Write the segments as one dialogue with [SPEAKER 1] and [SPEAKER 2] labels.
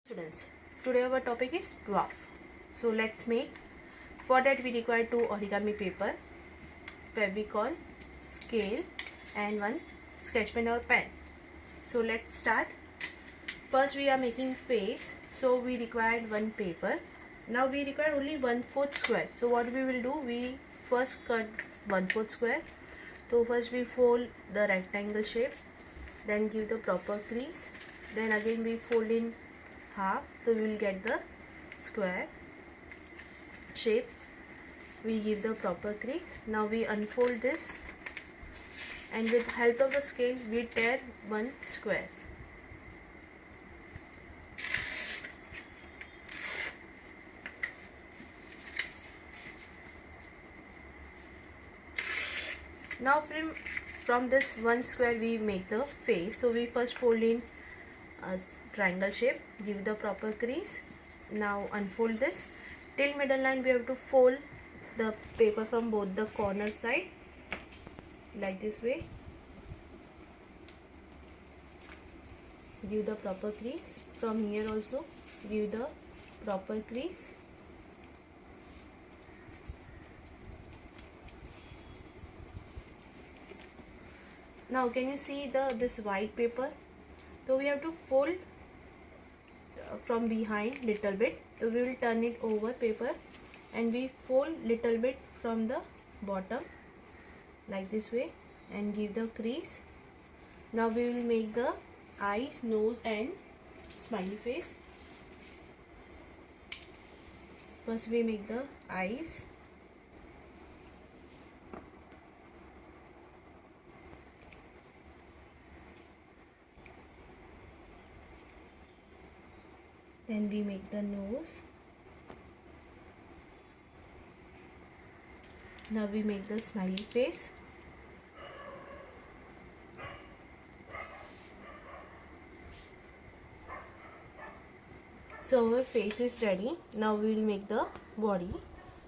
[SPEAKER 1] Students, today our topic is dwarf. So let's make. For that we require 2 origami paper, Fevicol, scale and one sketch pen or pen. So let's start. First we are making face. So we required one paper. Now we require only 1/4 square. So what we will do, we first cut 1/4 square. So first we fold the rectangle shape, then give the proper crease, then again we fold in half, so we will get the square shape. We give the proper crease. Now we unfold this and with help of the scale we tear one square. Now from this one square we make the face. So we first fold in a triangle shape, give the proper crease. Now unfold this. Till middle line we have to fold the paper from both the corner side like this way. Give the proper crease. From here also give the proper crease. Now can you see this white paper? So we have to fold from behind little bit. So we will turn it over paper and we fold little bit from the bottom like this way and give the crease. Now we will make the eyes, nose and smiley face. First we make the eyes. Then we make the nose. Now we make the smiley face. So our face is ready. Now we will make the body.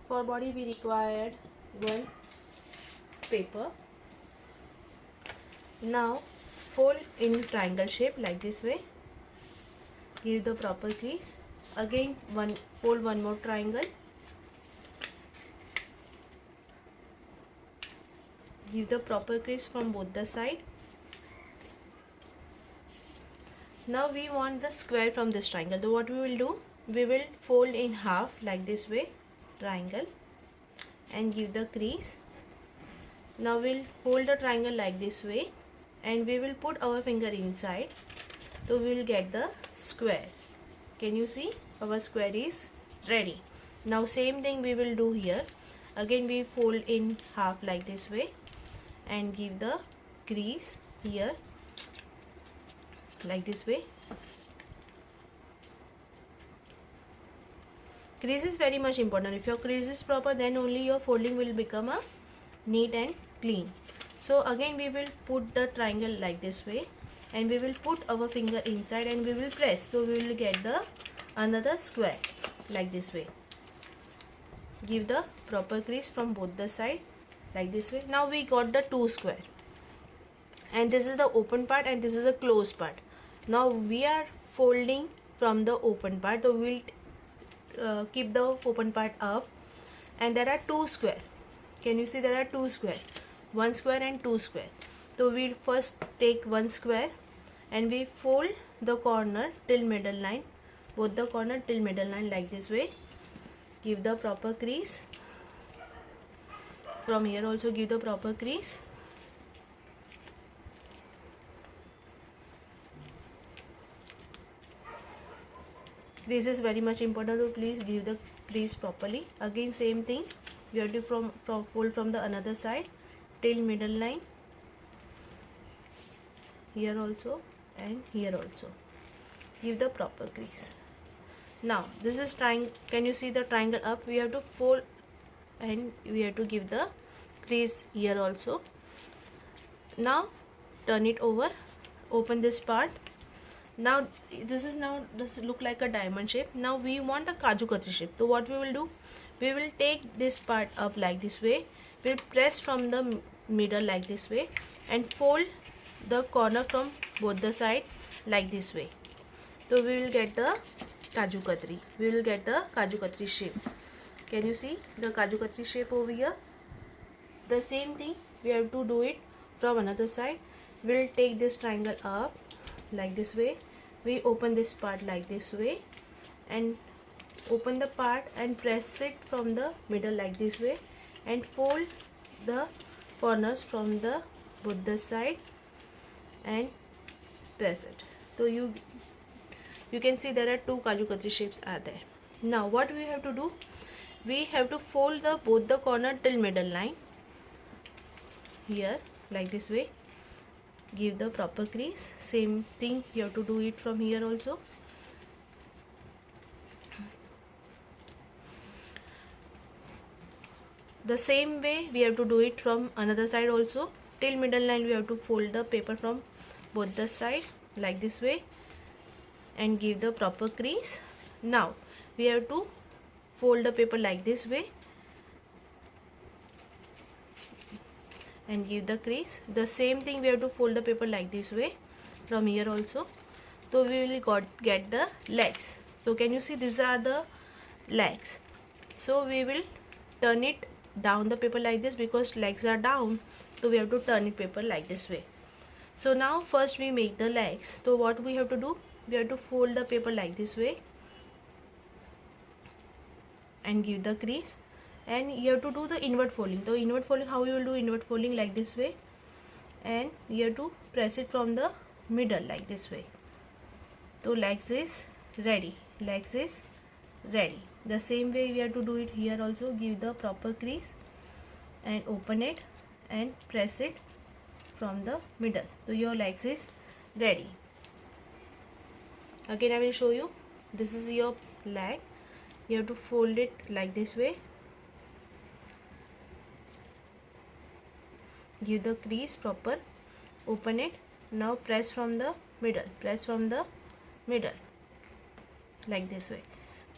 [SPEAKER 1] For body we required one paper. Now fold in triangle shape like this way. Give the proper crease. Again fold one more triangle. Give the proper crease from both the side. Now we want the square from this triangle. So what we will do, we will fold in half like this way, triangle, and give the crease. Now we'll fold the triangle like this way and we will put our finger inside. So we will get the square. Can you see? Our square is ready. Now same thing we will do here. Again we fold in half like this way and give the crease here like this way. Crease is very much important. If your crease is proper, then only your folding will become a neat and clean. So again we will put the triangle like this way and we will put our finger inside and we will press. So we will get the another square like this way. Give the proper crease from both the side like this way. Now we got the two square and this is the open part and this is the closed part. Now we are folding from the open part. So we will keep the open part up and there are two square. Can you see there are two square? One square and two square. So we first take one square and we fold the corner till middle line, both the corner till middle line like this way. Give the proper crease. From here also give the proper crease. Crease is very much important, so please give the crease properly. Again same thing, we have to fold from the another side till middle line. Here also and here also. Give the proper crease. Now this is triangle. Can you see the triangle up? We have to fold and we have to give the crease here also. Now turn it over. Open this part. Now this look like a diamond shape. Now we want a Kaju Katri shape. So what we will do? We will take this part up like this way. We'll press from the middle like this way and fold the corner from both the side like this way. So we will get the Kaju Katri. We will get the Kaju Katri shape. Can you see the Kaju Katri shape over here? The same thing we have to do it from another side. We'll take this triangle up like this way. We open this part like this way and open the part and press it from the middle like this way and fold the corners from the both the side and press it. So you can see there are two Kaju Katri shapes are there. Now what we have to do, we have to fold the both the corner till middle line here like this way. Give the proper crease. Same thing you have to do it from here also. The same way we have to do it from another side also. Till middle line we have to fold the paper from both the side like this way and give the proper crease. Now we have to fold the paper like this way and give the crease. The same thing we have to fold the paper like this way from here also. So we will get the legs. So can you see these are the legs. So we will turn it down the paper like this because legs are down. So we have to turn it paper like this way. So now first we make the legs. So what we have to do, we have to fold the paper like this way and give the crease. And you have to do the inward folding. So inward folding, how you will do inward folding like this way and you have to press it from the middle like this way. So legs is ready, legs is ready. The same way we have to do it here also. Give the proper crease and open it and press it from the middle. So your legs is ready. Again I will show you. This is your leg. You have to fold it like this way. Give the crease proper, open it, now press from the middle, press from the middle like this way.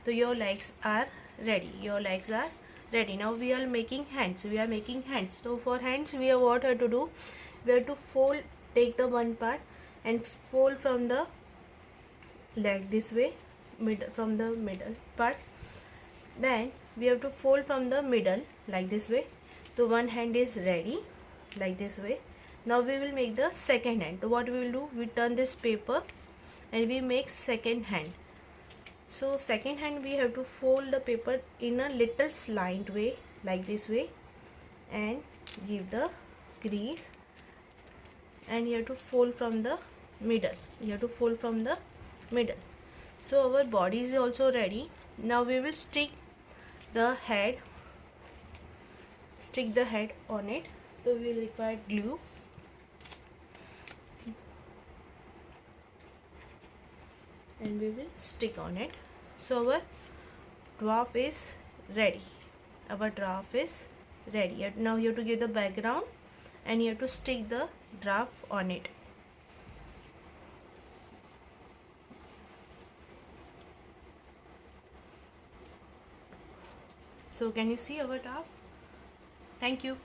[SPEAKER 1] So your legs are ready, your legs are ready. Now we are making hands, we are making hands. So for hands we have what have to do, we have to fold, take the one part and fold from the leg this way, from the middle part. Then we have to fold from the middle like this way. So one hand is ready like this way. Now we will make the second hand. So what we will do, we turn this paper and we make second hand. So second hand we have to fold the paper in a little slant way like this way and give the crease and you have to fold from the middle, you have to fold from the middle. So our body is also ready. Now we will stick the head on it. So we will require glue and we will stick on it. So our dwarf is ready. Our dwarf is ready. Now you have to give the background and you have to stick the dwarf on it. So can you see our dwarf? Thank you.